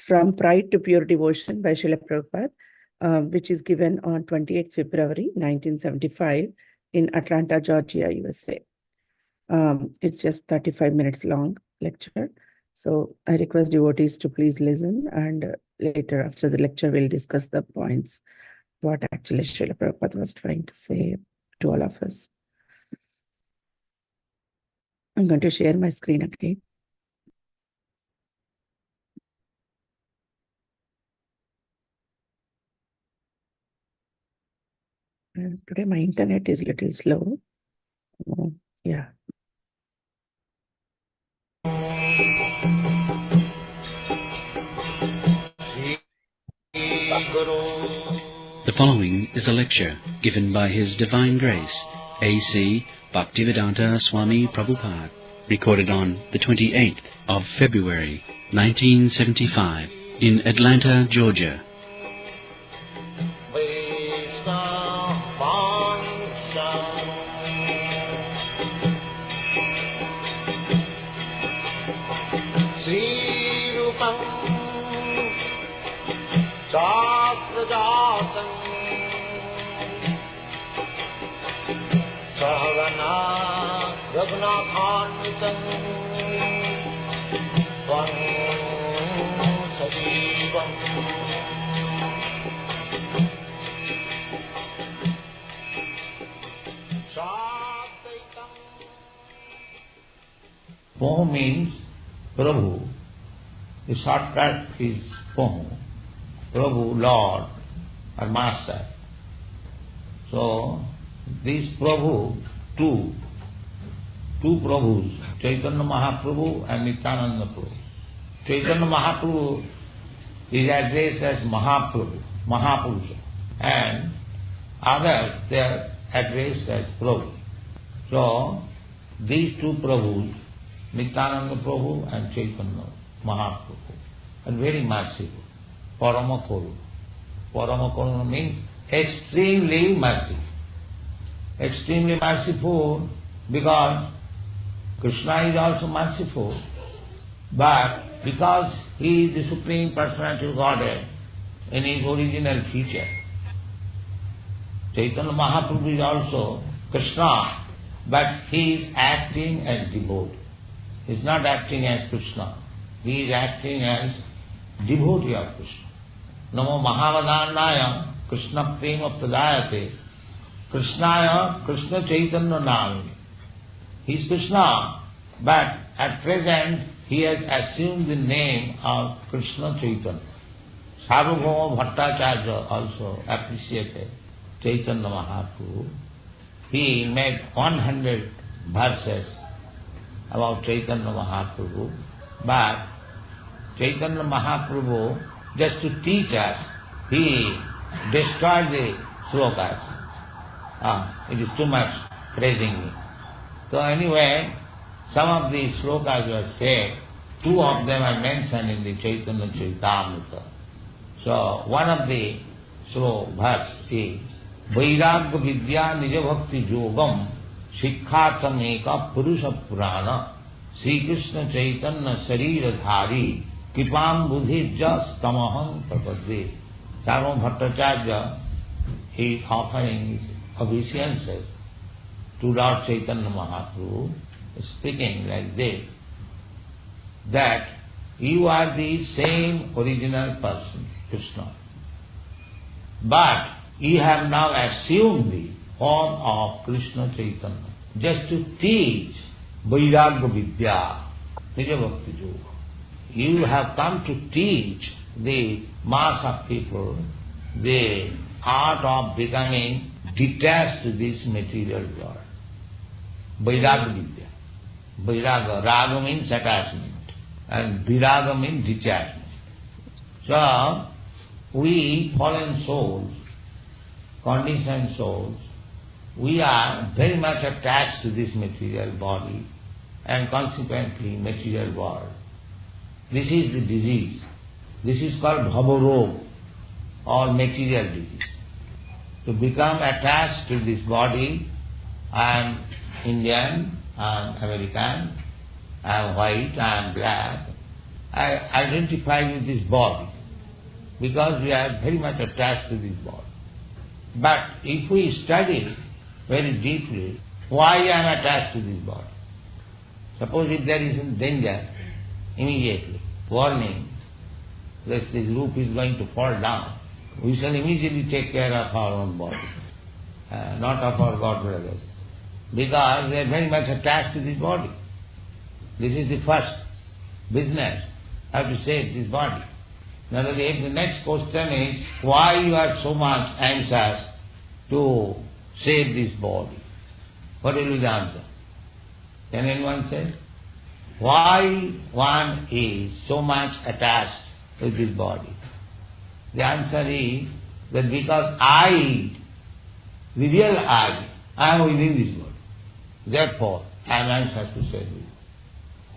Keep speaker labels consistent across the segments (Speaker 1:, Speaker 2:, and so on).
Speaker 1: From Pride to Pure Devotion by Srila Prabhupada, which is given on 28th February 1975 in Atlanta, Georgia, USA. It's just 35 minutes long lecture. So I request devotees to please listen, and later after the lecture we'll discuss the points, what actually Srila Prabhupada was trying to say to all of us. I'm going to share my screen again. Today my internet is a little slow. Yeah.
Speaker 2: The following is a lecture given by His Divine Grace, A.C. Bhaktivedanta Swami Prabhupada, recorded on the 28th of February, 1975, in Atlanta, Georgia.
Speaker 3: Poh means Prabhu. The shortcut is Poh. Prabhu, Lord or Master. So, this Prabhu, two Prabhus, Chaitanya Mahaprabhu and Nityananda Prabhu. Chaitanya Mahaprabhu is addressed as Mahaprabhu, Mahapurusha, and others they are addressed as Prabhu. So, these two Prabhus, Nityananda Prabhu and Chaitanya Mahaprabhu, are very merciful. Paramakoru. Paramakoru means extremely merciful. Extremely merciful because Krishna is also merciful, but because he is the Supreme Personality of Godhead in his original feature. Chaitanya Mahaprabhu is also Krishna, but he is acting as devotee. He is not acting as Krishna. He is acting as devotee of Krishna. Namo Mahavadannaya Krishna Prema Pradayate Krishnaya Krishna Chaitanya Nami. He is Krishna, but at present he has assumed the name of Krishna Chaitanya. Sarvabhauma Bhattacharya also appreciated Chaitanya Mahaprabhu. He made 100 verses about Chaitanya Mahaprabhu, but Chaitanya Mahaprabhu, just to teach us, he destroyed the slokas. It is too much praising me. So anyway, some of the slokas were said, two of them are mentioned in the Chaitanya Charitamrita. So one of the verse is Vairagya Vidya Nija Bhakti Yogam Shikkhatam Eka Purusha Purana Sri Krishna Chaitanya Sarira Dhari Kipam Buddhi Jas Tamaham Prapadve. Sarvam Bhattacharya is offering his obeisances to Lord Chaitanya Mahaprabhu, speaking like this, that you are the same original person, Krishna, but you have now assumed the form of Krishna Chaitanya just to teach Vairagya Vidya, Nija Bhakti Yoga. You have come to teach the mass of people the art of becoming detached to this material world. Vairagya Vidya. Vairagya, Raga means attachment and Viraga means detachment. So, we fallen souls, conditioned souls, we are very much attached to this material body and consequently material world. This is the disease. This is called bhavarog or material disease. To become attached to this body, I am Indian, I am American, I am white, I am black, identify with this body because we are very much attached to this body. But if we study very deeply, why I am attached to this body? Suppose if there is danger, immediately, warning, that this roof is going to fall down, we shall immediately take care of our own body, not of our God brothers, because they are very much attached to this body. This is the first business, how to save this body. Now the next question is, why you are so much anxious to save this body? What will be the answer? Can anyone say? Why one is so much attached with this body? The answer is that because I, the real I am within this body. Therefore, I am anxious to save it.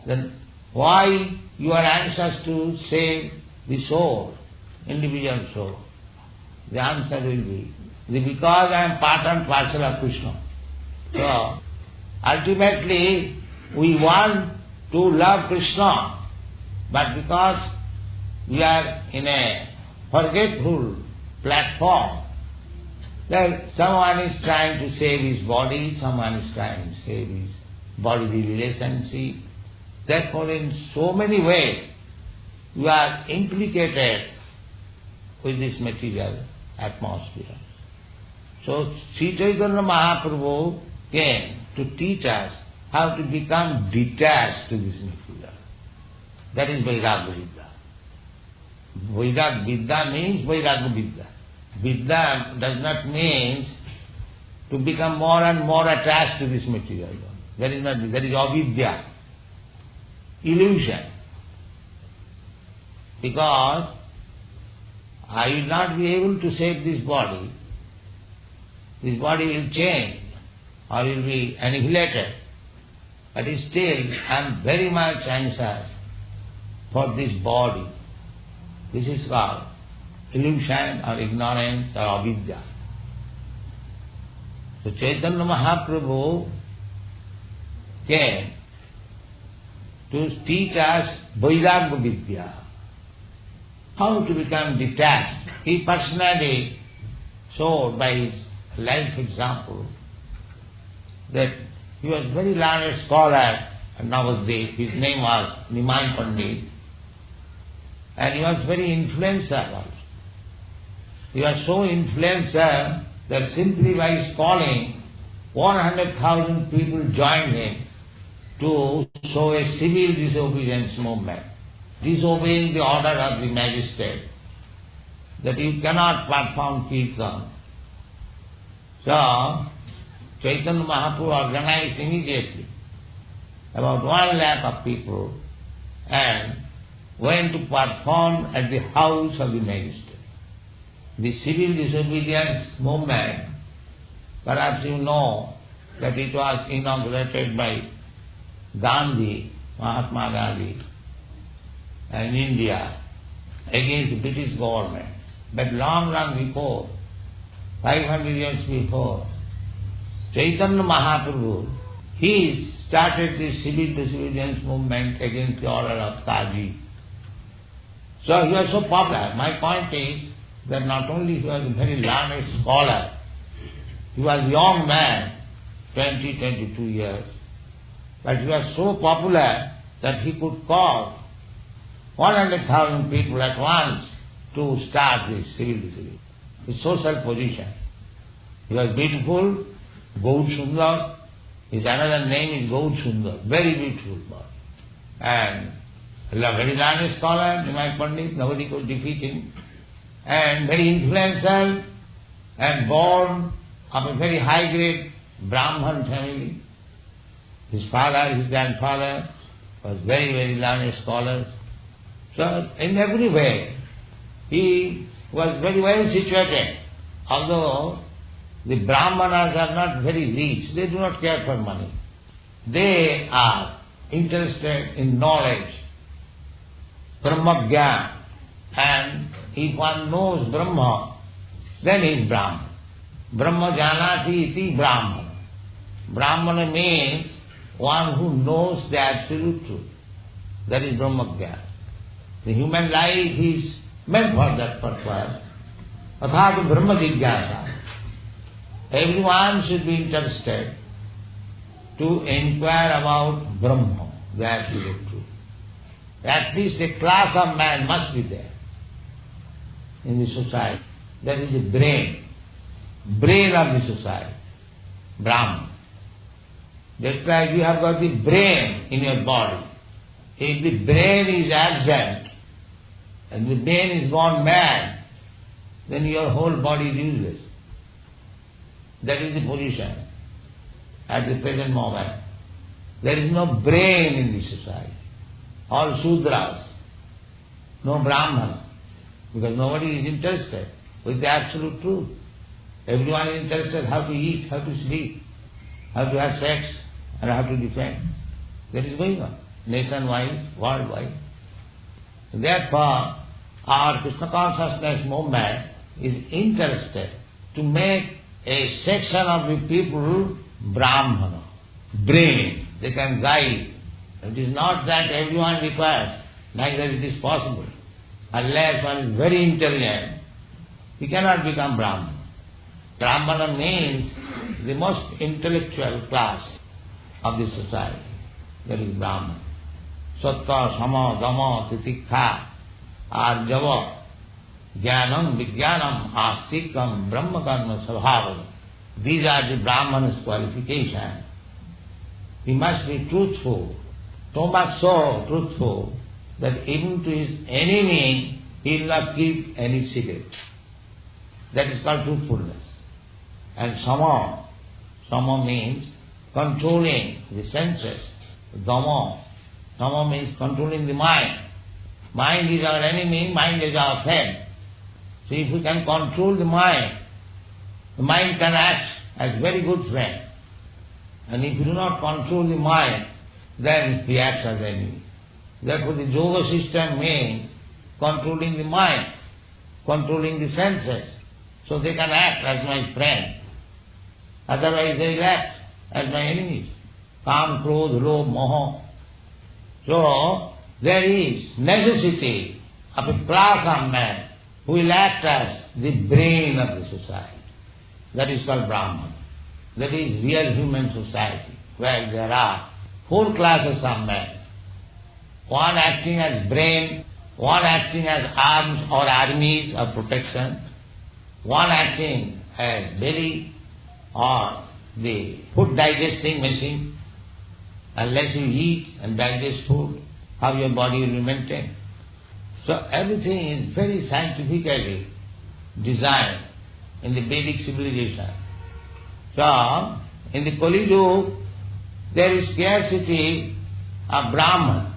Speaker 3: Then why you are anxious to save the soul, individual soul? The answer will be, because I am part and parcel of Krishna. So, ultimately, we want to love Krishna, but because we are in a forgetful platform, that someone is trying to save his body, someone is trying to save his bodily relationship. Therefore, in so many ways, you are implicated with this material atmosphere. So, Sri Chaitanya Mahaprabhu came to teach us how to become detached to this material. That is Vairagya Vidya. Vairagya Vidya means Vairagya Vidya. Vidya does not mean to become more and more attached to this material. That is not, that is avidya, illusion. Because I will not be able to save this body will change or will be annihilated. But still I am very much anxious for this body. This is called illusion or ignorance or avidya. So Chaitanya Mahaprabhu came to teach us Vairagya Vidya, how to become detached. He personally showed by his life example that he was very learned scholar in Navadvip. His name was Nimai Pandit, and he was very influencer also. He was so influencer that simply by calling 100,000 people joined him to show a civil disobedience movement, disobeying the order of the magistrate, that you cannot perform kirtan. So, Chaitanya Mahaprabhu organized immediately about 1 lakh of people and went to perform at the house of the magistrate. The civil disobedience movement, perhaps you know that it was inaugurated by Gandhi, Mahatma Gandhi, in India against the British government. But long before, 500 years before, Chaitanya Mahaprabhu, he started the civil disobedience movement against the order of Kaji. So he was so popular. My point is that not only he was a very learned scholar, he was a young man, 20, 22 years, but he was so popular that he could call 100,000 people at once to start this civil disobedience, his social position. He was beautiful, Gaud Sundar. His another name is Gaud Sundar, very beautiful boy. And he was a very learned scholar, Nimai Pandit, nobody could defeat him. And very influential and born of a very high grade Brahman family. His father, his grandfather was very, very learned scholars. So in every way he was very well situated. Although the Brahmanas are not very rich, they do not care for money. They are interested in knowledge, Brahmagyan, and if one knows Brahma, then he is Brahman. Brahma janati iti Brahman. Brahmana means one who knows the absolute truth. That is Brahmagyan. The human life is meant for that purpose. Athātu Brahma Jigyāsa. Everyone should be interested to inquire about Brahma, the absolute truth. At least a class of man must be there in the society. That is the brain of the society, Brahman. Just like you have got the brain in your body. If the brain is absent and the brain is gone mad, then your whole body is useless. That is the position at the present moment. There is no brain in the society. All Sudras, no Brahman, because nobody is interested with the absolute truth. Everyone is interested how to eat, how to sleep, how to have sex, and how to defend. That is going on, nation-wise, worldwide. Therefore, our Krishna consciousness movement is interested to make a section of the people Brahmana, brain. They can guide. It is not that everyone requires, neither it is possible. Unless one is very intelligent, he cannot become Brahmana. Brahmana means the most intellectual class of the society. That is Brahmana. Sattva, Sama, Dama, Titikha, Arjava, Jnanam, Vijnanam, Astikam, Brahma Karma, Svabhavam. These are the Brahmana's qualifications. He must be truthful, so much so truthful that even to his enemy he will not keep any secret. That is called truthfulness. And Sama means controlling the senses. Dama means controlling the mind. Mind is our enemy, mind is our friend. So if we can control the mind can act as very good friend. And if you do not control the mind, then he acts as enemy. Therefore the yoga system means controlling the mind, controlling the senses, so they can act as my friend. Otherwise they will act as my enemies. Kam, Krodh, Lobh, Moha. So there is necessity of a class of men who will act as the brain of the society. That is called Brahman. That is real human society, where there are four classes of men. One acting as brain, one acting as arms or armies of protection, one acting as belly or the food digesting machine. Unless you eat and digest food, how your body will be maintained. So everything is very scientifically designed in the Vedic civilization. So, in the Kali Yuga, there is scarcity of Brahman.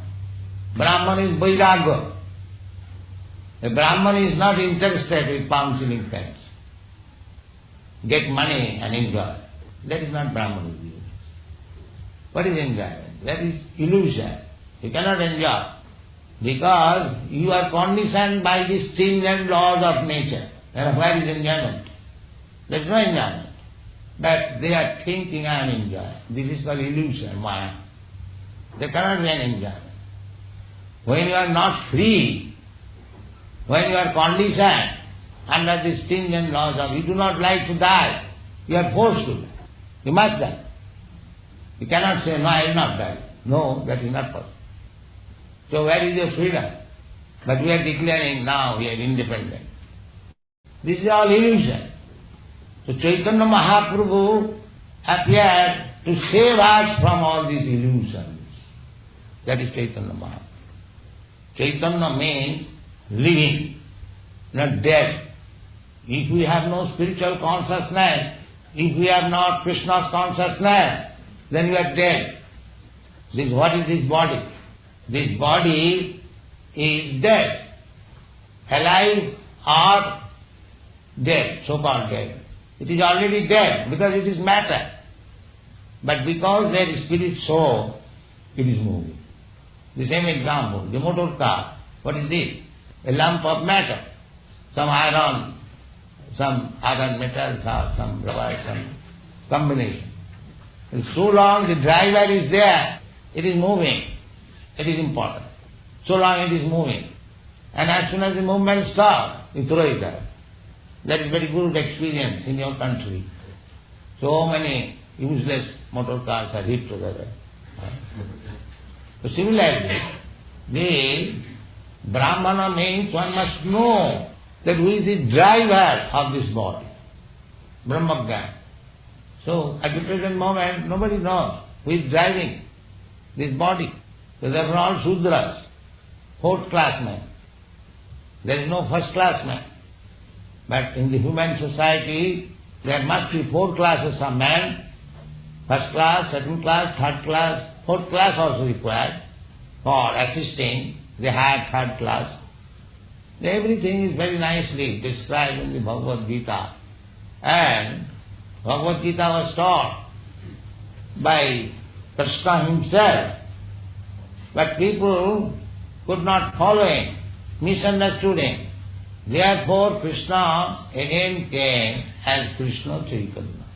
Speaker 3: Brahman is Vairagya. A Brahman is not interested with palm-sealing friends. Get money and enjoy. That is not Brahmanism. What is enjoyment? That is illusion. You cannot enjoy because you are conditioned by the stringent laws of nature. And where is enjoyment? There is no enjoyment. But they are thinking I am enjoying. This is called illusion, Maya. There cannot be an enjoyment. When you are not free, when you are conditioned under the stringent laws of you do not like to die, you are forced to die. You must die. You cannot say, no, I will not die. No, that is not possible. So where is your freedom? But we are declaring now we are independent. This is all illusion. So Chaitanya Mahaprabhu appeared to save us from all these illusions. That is Chaitanya Mahaprabhu. Chaitanya means living, not dead. If we have no spiritual consciousness, if we have not Krishna's consciousness, then we are dead. What is this body? This body is dead, alive or dead, so-called dead. It is already dead because it is matter. But because there is spirit soul, it is moving. The same example, the motor car. What is this? A lump of matter. Some iron, some other metals or some rubber, some combination. And so long the driver is there, it is moving. It is important. So long it is moving. And as soon as the movement stops, you throw it out. That is very good experience in your country. So many useless motor cars are hit together. So similarly, the Brahmana means one must know that who is the driver of this body. Brahmagyan. So at the present moment, nobody knows who is driving this body. So they are all Shudras, fourth class men. There is no first class man. But in the human society, there must be four classes of men. First class, second class, third class, fourth class also required for assisting the higher third class. Everything is very nicely described in the Bhagavad Gita. And Bhagavad Gita was taught by Krishna himself. But people could not follow him, misunderstood him. Therefore Krishna again came as Krishna Chaitanya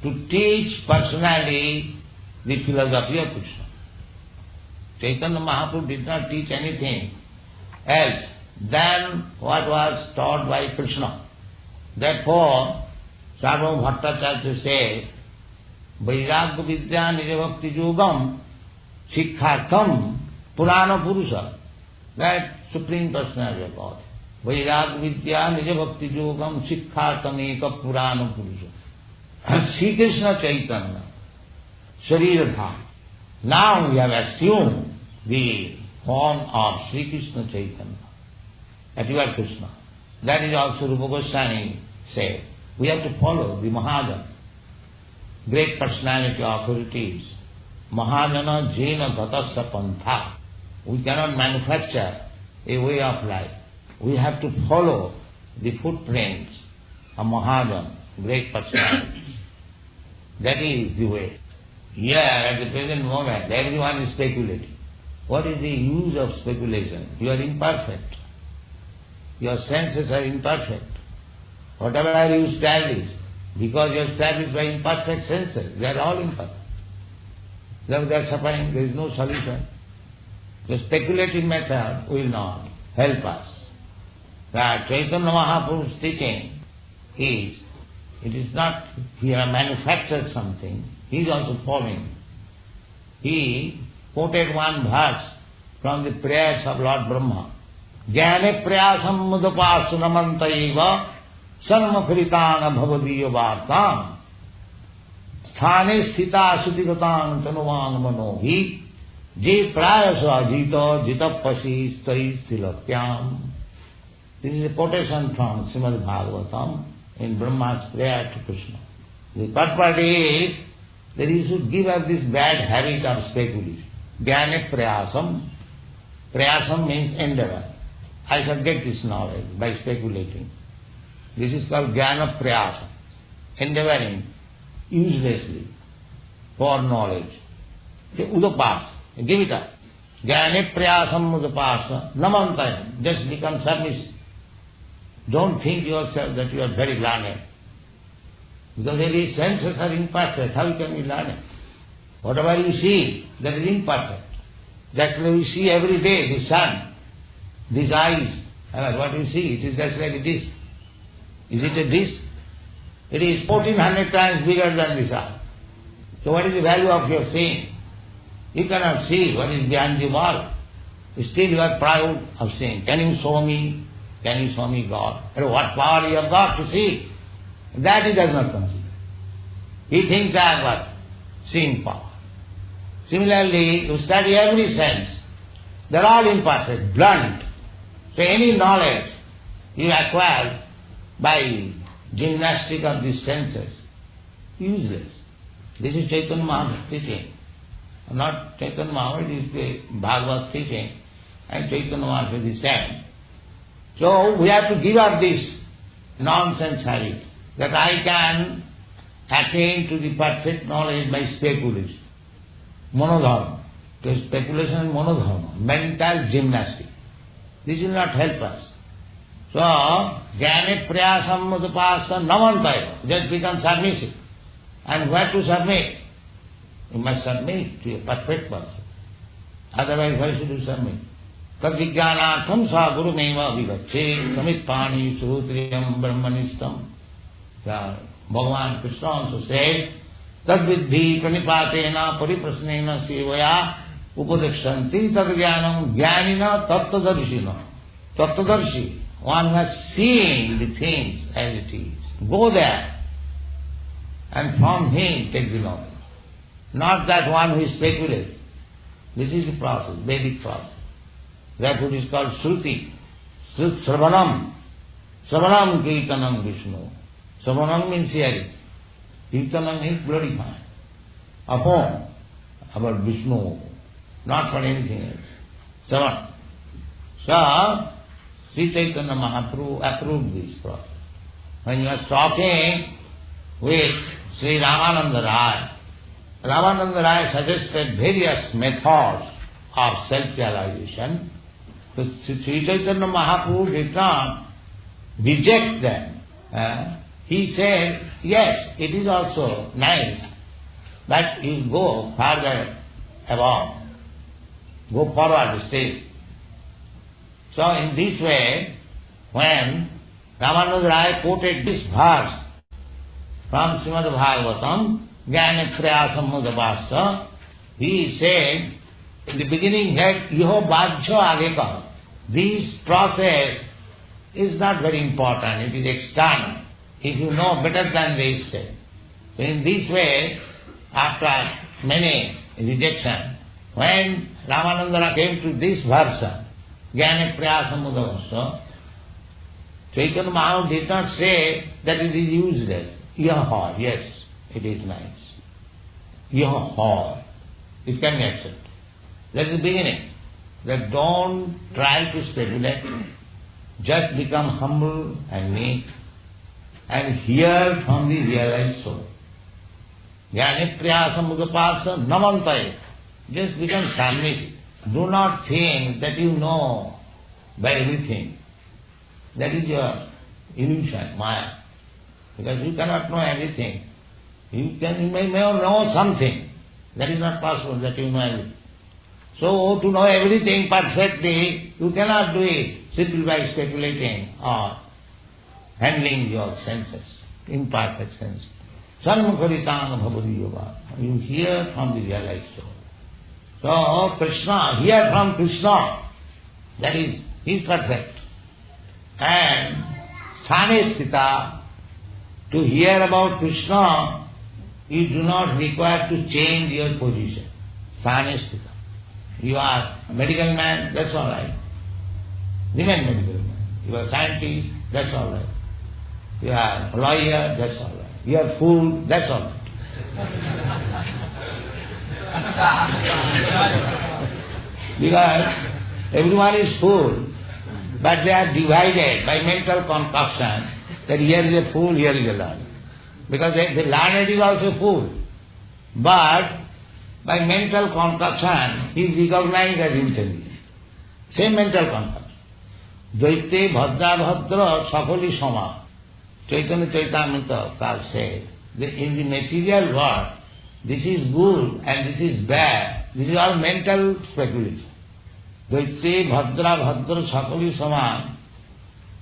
Speaker 3: to teach personally the philosophy of Krishna. Chaitanya Mahaprabhu did not teach anything else than what was taught by Krishna. Therefore, Sarvabhauma Bhattacharya says, Vairagya Vidya Nijabhakti Yogam Sikkhartham Purana Purusha. That Supreme Personality of God. Vairagya Vidya Nijabhakti Yogam Sikkhartham Eka Purana Purusha. And Sri Krishna Chaitanya, Sharira Dham. Now we have assumed the form of Sri Krishna Chaitanya. That you are Krishna. That is also Rupa Goswami said. We have to follow the Mahajan, great personality authorities. Mahajana Jena Gatasya Pantha. We cannot manufacture a way of life. We have to follow the footprints of Mahajan, great personalities. That is the way. Here, at the present moment, everyone is speculating. What is the use of speculation? You are imperfect. Your senses are imperfect. Whatever you establish, because you are established by imperfect senses, they are all imperfect. Therefore they are suffering, there is no solution. The speculative method will not help us. That Chaitanya Mahaprabhu's teaching is, it is not he has manufactured something, he is also following. He quoted one verse from the prayers of Lord Brahma. Jnane prayasam mudapasunamantaiva sarmakritana bhavadiya vartam sthane sthita sutigatan tanuvan manohi je prayasa jita jitapasi stai stilakyam. This is a quotation from Srimad Bhagavatam in Brahma's prayer to Krishna. The purport is that he should give up this bad habit of speculation. Jnane prayasam. Prayasam means endeavor. I shall get this knowledge by speculating. This is called jnana prayasa, endeavoring uselessly for knowledge. Udapasa, give it up. Jnane prayasam udapasa namantayam, just become submissive. Don't think yourself that you are very learned. Because the senses are imperfect, how can you learn it? Whatever you see, that is imperfect. That's why we see every day the sun, these eyes, what you see, it is just like a disc. Is it a disc? It is 1400 times bigger than the sun. So what is the value of your seeing? You cannot see what is behind the wall. Still you are proud of seeing. Can you show me? Can you show me God? And what power you have got to see? That he does not consider. He thinks I have got seeing power. Similarly, you study every sense. They are all imperfect, blunt. So any knowledge you acquire by gymnastic of these senses, useless. This is Chaitanya Mahaprabhu's teaching. Not Chaitanya Mahaprabhu, it is the Bhagavad teaching, and Chaitanya Mahaprabhu is saying. So we have to give up this nonsense habit, that I can attain to the perfect knowledge by speculation. Monodharma. Because speculation is monodharma, mental gymnastics. This will not help us. So, jnane prayasam udapasa namantaiva, just become submissive. And where to submit? You must submit to a perfect person. Otherwise, why should you submit? tad vijnanatham sa guru meva vivache samitpani surutriyam brahmanistam. Bhagavan Krishna also said, tad vidhi pranipatena pariprasnena sevaya upadekshanti tad jnanam jnanina tattadarshina. Tattadarshi, one who has seen the things as it is. Go there and from him take the knowledge. Not that one who is speculative. This is the process, Vedic process. Therefore it is called Shruti. Sravanam. Sravanam Kirtanam Vishnu. Sravanam means hearing. Kirtanam means glorifying. Upon about Vishnu, not for anything else. Sravan. So, Sri Chaitanya Mahaprabhu approved this process. When he was talking with Sri Ramananda Rai, Ramananda Rai suggested various methods of self-realization. So Sri Chaitanya Mahaprabhu did not reject them. He said, yes, it is also nice, but you go further above, go forward still. So in this way, when Ramananda Rai quoted this verse from Srimad Bhagavatam, Jnana Prayasam Mudabhasa, he said, in the beginning that Yoho Bhajyo Ageka, this process is not very important, it is external. If you know better than this, so in this way, after many rejections, when Ramananda came to this verse, Jnana Prayasam Mudabhasa, Chaitanya Mahaprabhu did not say that it is useless. Yaha, yes, it is nice. Yaha, it can be accepted. That is the beginning. That don't try to speculate, just become humble and meek and hear from the realized soul. Jnanipriyasa mudapasa namantayet. Just become submissive. Do not think that you know by everything. That is your illusion, Maya. Because you cannot know everything. You may know something. That is not possible that you know everything. So to know everything perfectly, you cannot do it simply by speculating or handling your senses, imperfect senses. Sanmukharitang bhavadi yoga. You hear from the realized soul. So Krishna, hear from Krishna. That is, he is perfect. And sthane sthita, to hear about Krishna, you do not require to change your position. Sthane sthita. You are a medical man, that's all right. Remain medical man. You are a scientist, that's all right. You are a lawyer, that's all right. You are a fool, that's all right. Because everyone is fool, but they are divided by mental concoction that here is a fool, here is a learner. Because the learned is also a fool. But by mental concoction, he is recognized as intelligent. Same mental concoction. Dvaite bhadra bhadra sakali sama. Chaitanya Chaitamrita Prabhupada said that in the material world, this is good and this is bad. This is all mental speculation. Dvaite bhadra bhadra sakali sama.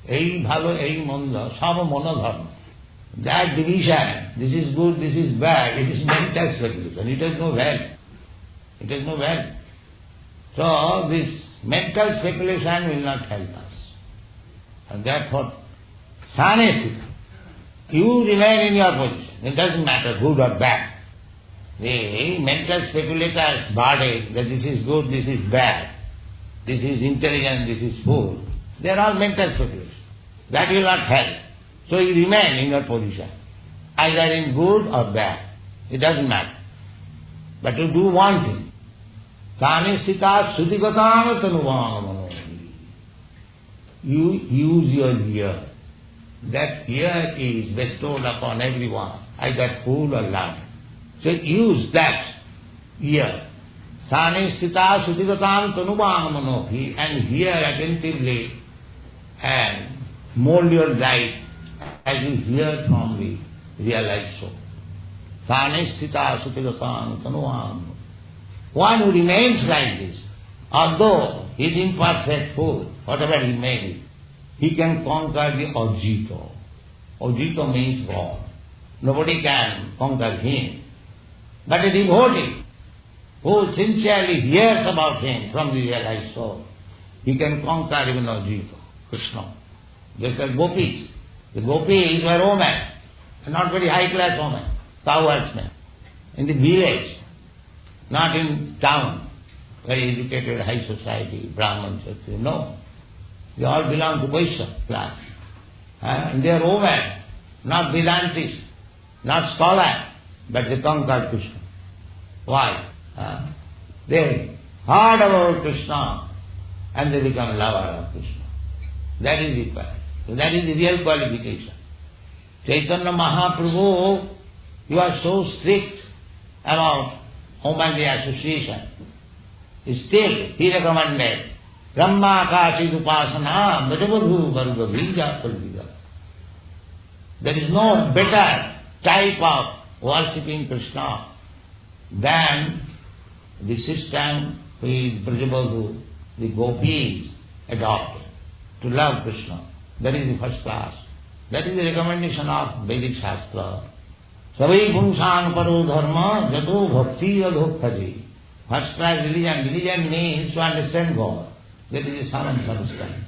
Speaker 3: Ei bhalo, ei manda, sama monodharma. That division, this is good, this is bad, it is mental speculation. It has no value. It has no value. So this mental speculation will not help us. And therefore, sanesi, you remain in your position. It doesn't matter good or bad. The mental speculators body that this is good, this is bad, this is intelligent, this is fool. They are all mental speculations. That will not help. So you remain in your position, either in good or bad. It doesn't matter. But to do one thing. Sthane sthita srutigata tanuvāgamano. You use your ear. That ear is bestowed upon everyone, either fool or learned. So use that ear. Sthane sthita srutigata tanuvāgamano. And hear attentively and mold your life as you hear from the realized soul. Sthane sthita srutigata tanuvāgamano. One who remains like this, although he is imperfect fool, whatever he may be. He can conquer the Ajito. Ajito means God. Nobody can conquer him. But a devotee who sincerely hears about him from the realized soul, he can conquer even Ajito, Krishna. Just like gopis. The gopis were women, not very high-class women, cowherdsmen, in the village, not in town, very educated, high society, Brahmins, etc. No. They all belong to Vaishya class. And they are women, not Vedantists, not scholars, but they conquered Krishna. Why? They heard about Krishna and they become lover of Krishna. That is required. So that is the real qualification. Chaitanya Mahaprabhu, he was so strict about womanly association. Still, he recommended Brahma Kashi Upasana Vajavadhu Varga Vija Kalvija. There is no better type of worshipping Krishna than the system which Brajavadhu, the gopis, adopted to love Krishna. That is the first class. That is the recommendation of Vedic Shastra. Savai Pungsang Paro Dharma Jato Bhakti Adhokhaji. First class religion. Religion means to understand God. That is the sum and substance.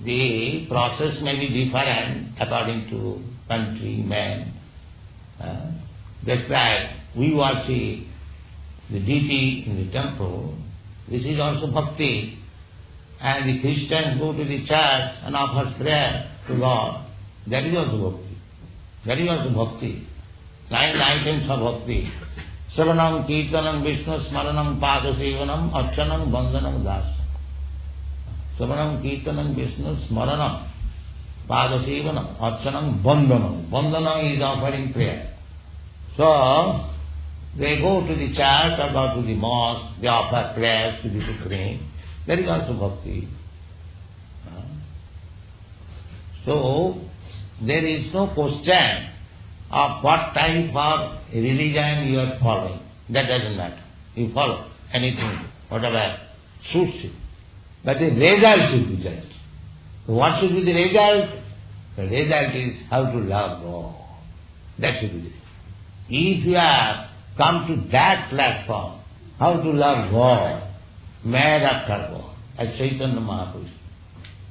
Speaker 3: The process may be different according to country, man. Just like we worship the deity in the temple, this is also bhakti. And the Christians go to the church and offer prayer to God. That is also bhakti. That is also bhakti. 9 items of bhakti. Savanam, Kirtanam, Vishnu, Smaranam, Padasevanam, Archanam, Bandhanam, Dasam. Savanam, Kirtanam, Vishnu, Smaranam, Padasevanam, Archanam, Bandhanam. Bandhanam is offering prayer. So, they go to the church or go to the mosque, they offer prayers to the Supreme. That is also bhakti. So, there is no question of what type of religion you are following. That doesn't matter. You follow anything, whatever suits you. But the result should be just. So what should be the result? The result is how to love God. That should be the result. If you have come to that platform, how to love God, mad after God, as Chaitanya Mahaprabhu.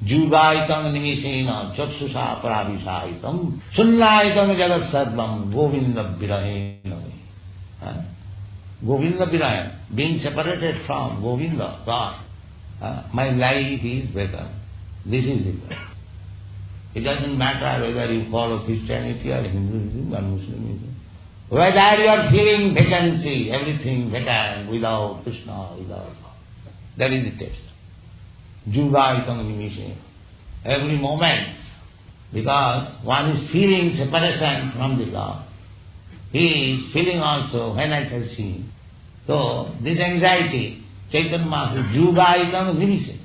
Speaker 3: Jugaitam nimishena chakshusha pravisaitam sunnaitam jagat sarvam govinda virahena. Govinda virahena, being separated from Govinda, God. My life is better. This is it. It doesn't matter whether you follow Christianity or Hinduism or Muslimism. Whether you are feeling vacancy, everything better without Krishna, without God. That is the test. Jugaitam nimishena. Every moment, because one is feeling separation from the God. He is feeling also when I shall see him. So, this anxiety, Chaitanya Mahaprabhu, Jugaitam nimishena.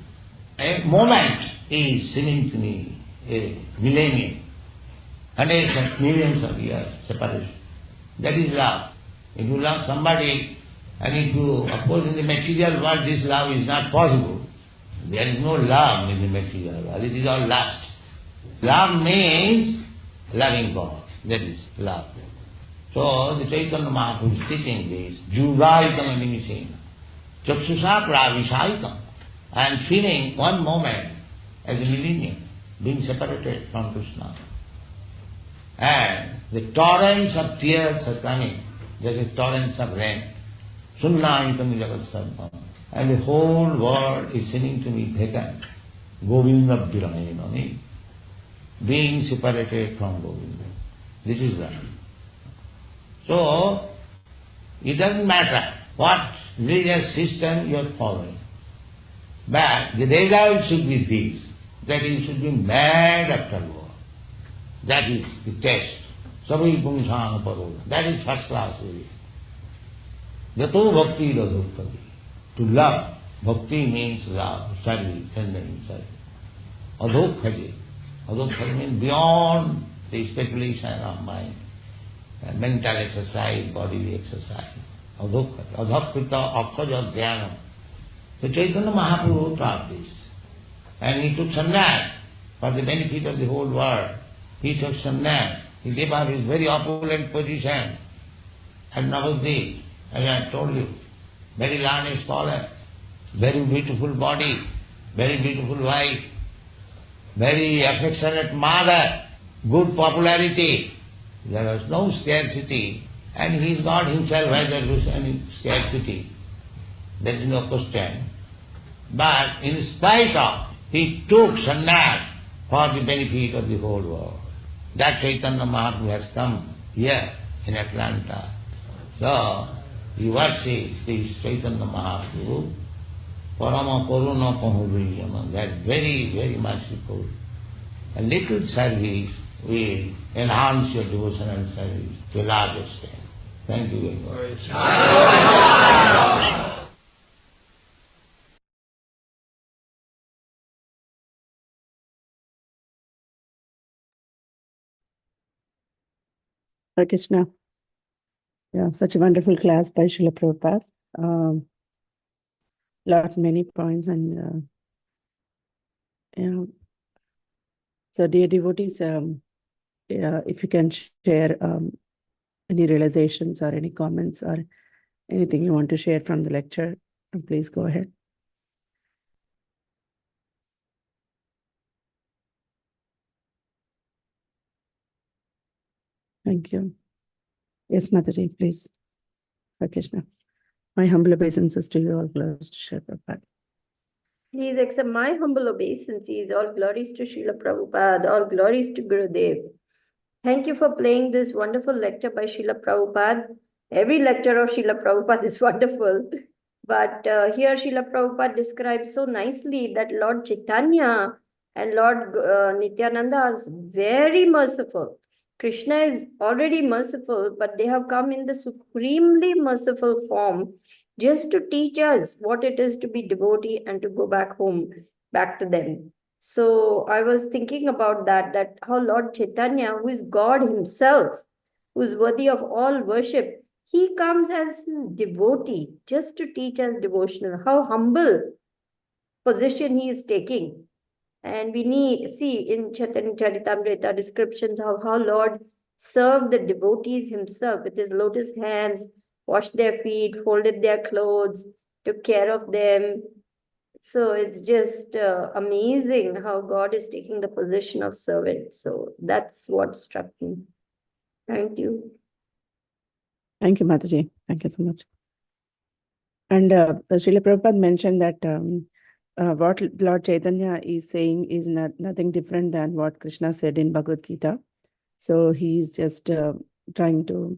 Speaker 3: A moment is seeming to me a millennium, hundreds of millions of years separation. That is love. If you love somebody, and if you, of course in the material world this love is not possible. There is no love in the material world. It is all lust. Love means loving God. That is love. So the Chaitanya Mahaprabhu is teaching this. Jugaitam nimishena. Chakshusha pravisaitam. And feeling one moment as a millennium, being separated from Krishna. And the torrents of tears are coming. There is torrents of rain. Sunnaitam jagat sarvam. And the whole world is seeming to be vacant. Govinda virahena. Being separated from Govinda. This is that. So, it doesn't matter what religious system you are following. But the result should be this, that you should be mad after God. That is the test. Savai Pungsang Paro. That is first class religion. Jato Bhakti Radhokhaji. To love. Bhakti means love, service, tendering service. Adhokhaji. Adhokhaji means beyond the speculation of mind. Mental exercise, bodily exercise. Adhokhaji. Adhakrita akhaja dhyana. So Chaitanya Mahaprabhu taught this. And he took sannyas for the benefit of the whole world. He took sannyas. He gave up his very opulent position at Navadvip, as I told you. Very learned scholar, very beautiful body, very beautiful wife, very affectionate mother, good popularity. There was no scarcity. And he is God himself, whether there is any scarcity. There is no question. But in spite of, he took sannyas for the benefit of the whole world. That Chaitanya Mahaprabhu has come here in Atlanta. So, he worships this Chaitanya Mahaprabhu, Parama Karuna Pahuvijana, that very, very merciful. A little service will enhance your devotional service to a large extent. Thank you very much.
Speaker 1: Hare Krishna. Yeah, such a wonderful class by Srila Prabhupada. Many points and yeah. So dear devotees, if you can share any realizations or any comments or anything you want to share from the lecture, please go ahead. Thank you. Yes, Mataji, please. Hare Krishna. My humble obeisances to you, all glories to Srila Prabhupada.
Speaker 4: Please accept my humble obeisances. All glories to Srila Prabhupada. All glories to Gurudev. Thank you for playing this wonderful lecture by Srila Prabhupada. Every lecture of Srila Prabhupada is wonderful. But here Srila Prabhupada describes so nicely that Lord Chaitanya and Lord Nityananda are very merciful. Krishna is already merciful, but they have come in the supremely merciful form just to teach us what it is to be devotee and to go back home, back to them. So I was thinking about that how Lord Chaitanya, who is God himself, who is worthy of all worship, he comes as his devotee just to teach us devotional. How humble position he is taking. And we see in Chaitanya Charitamrita descriptions of how Lord served the devotees himself with his lotus hands, washed their feet, folded their clothes, took care of them. So it's just amazing how God is taking the position of servant. So that's what struck me. Thank you.
Speaker 1: Thank you, Mataji. Thank you so much. And Srila Prabhupada mentioned that what Lord Chaitanya is saying is nothing different than what Krishna said in Bhagavad Gita. So he's just trying to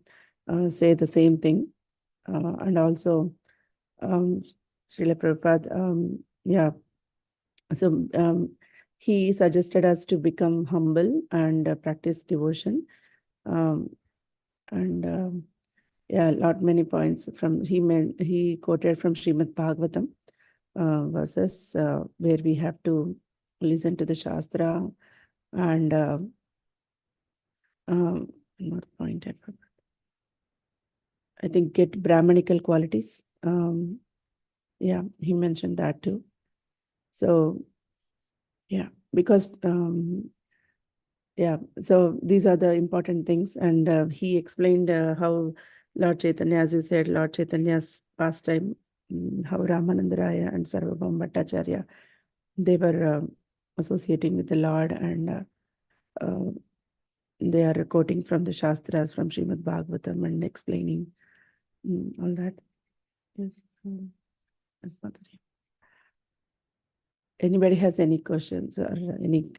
Speaker 1: say the same thing. And also, Srila Prabhupada, yeah. So he suggested us to become humble and practice devotion. Yeah, many points from he quoted from Srimad Bhagavatam verses where we have to listen to the Shastra and what point I forgot. I think get Brahmanical qualities. Yeah, he mentioned that too. So yeah, because yeah, so these are the important things, and he explained how Lord Chaitanya, as you said, Lord Chaitanya's pastime, how Ramananda Raya and Sarvabhauma Bhattacharya, they were associating with the Lord, and they are quoting from the Shastras, from Srimad Bhagavatam, and explaining all that. Yes, yes, Mataji. Anybody has any questions or any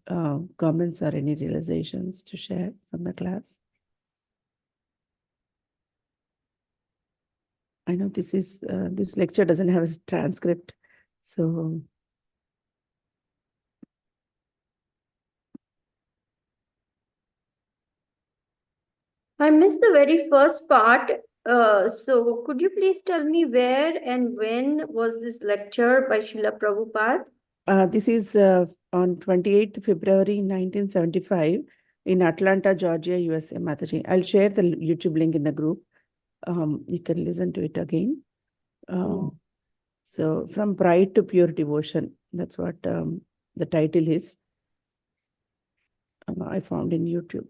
Speaker 1: comments or any realizations to share from the class? I know this is this lecture doesn't have a transcript, so
Speaker 4: I missed the very first part. So could you please tell me where and when was this lecture by Srila Prabhupada?
Speaker 1: this is on 28th February 1975 in Atlanta, Georgia, USA, Mataji. I'll share the YouTube link in the group. You can listen to it again. So from pride to pure devotion, that's what the title is. I found in YouTube.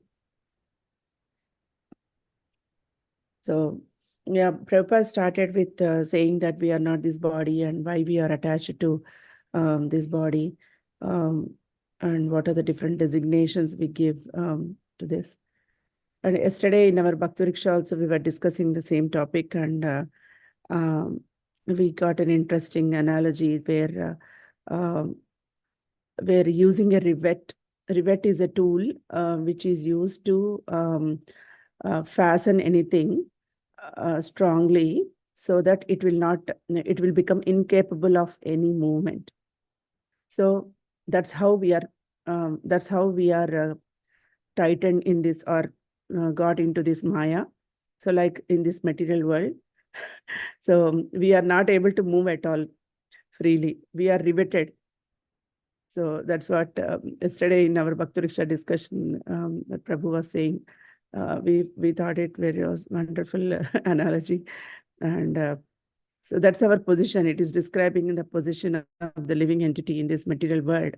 Speaker 1: So yeah, Prabhupada started with saying that we are not this body and why we are attached to this body, and what are the different designations we give to this. And yesterday in our Bhakti Riksha also we were discussing the same topic, and we got an interesting analogy where we're using a rivet. Rivet is a tool which is used to fasten anything strongly so that it will become incapable of any movement. So that's how we are tightened in this, or got into this Maya. So like in this material world, so we are not able to move at all freely. We are riveted. So that's what yesterday in our Bhakti Riksha discussion that Prabhu was saying. We thought it was wonderful analogy, and so that's our position. It is describing the position of the living entity in this material world,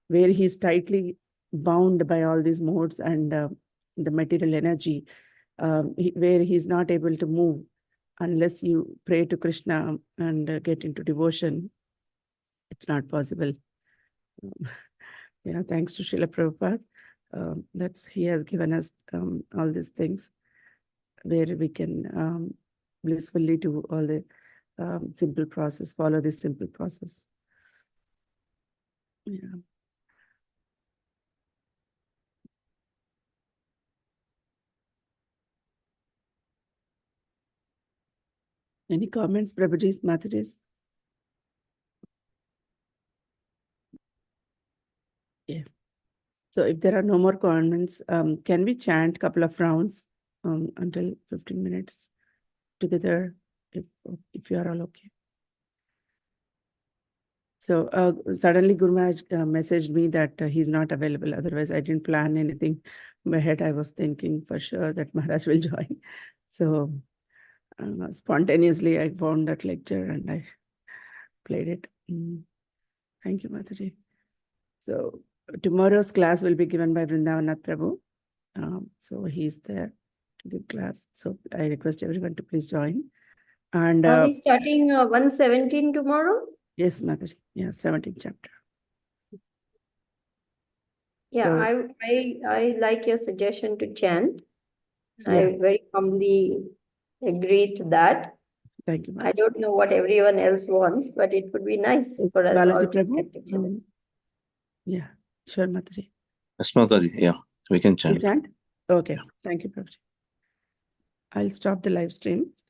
Speaker 1: where he is tightly bound by all these modes and the material energy, where he is not able to move unless you pray to Krishna and get into devotion. It's not possible. Yeah, thanks to Srila Prabhupada, he has given us all these things where we can blissfully do all the simple process, follow this simple process. Yeah. Any comments, Prabhuji's, Mataji's? Yeah. So if there are no more comments, can we chant a couple of rounds until 15 minutes together, if you are all okay? So suddenly Guru Maharaj messaged me that he's not available. Otherwise, I didn't plan anything. In my head, I was thinking for sure that Maharaj will join. So spontaneously, I found that lecture and I played it. Thank you, Mataji. So tomorrow's class will be given by Vrindavanath Prabhu. So he's there to give class. So I request everyone to please join. And
Speaker 4: Are we starting 117 tomorrow?
Speaker 1: yes, Mataji. Yeah, 17th chapter.
Speaker 4: Yeah,
Speaker 1: So,
Speaker 4: I like your suggestion to chant.
Speaker 1: Yeah.
Speaker 4: I very humbly agree to that.
Speaker 1: Thank you, Mataji.
Speaker 4: I don't know what everyone else wants, but it would be nice for us all
Speaker 1: Balaji
Speaker 4: to
Speaker 1: Prabhu?
Speaker 4: get together.
Speaker 1: Yeah, sure, Mataji.
Speaker 5: Yes, Mataji. Yeah, we can
Speaker 1: You
Speaker 5: chant.
Speaker 1: chant? Okay. Thank you, Prabhuji. I'll stop the live stream.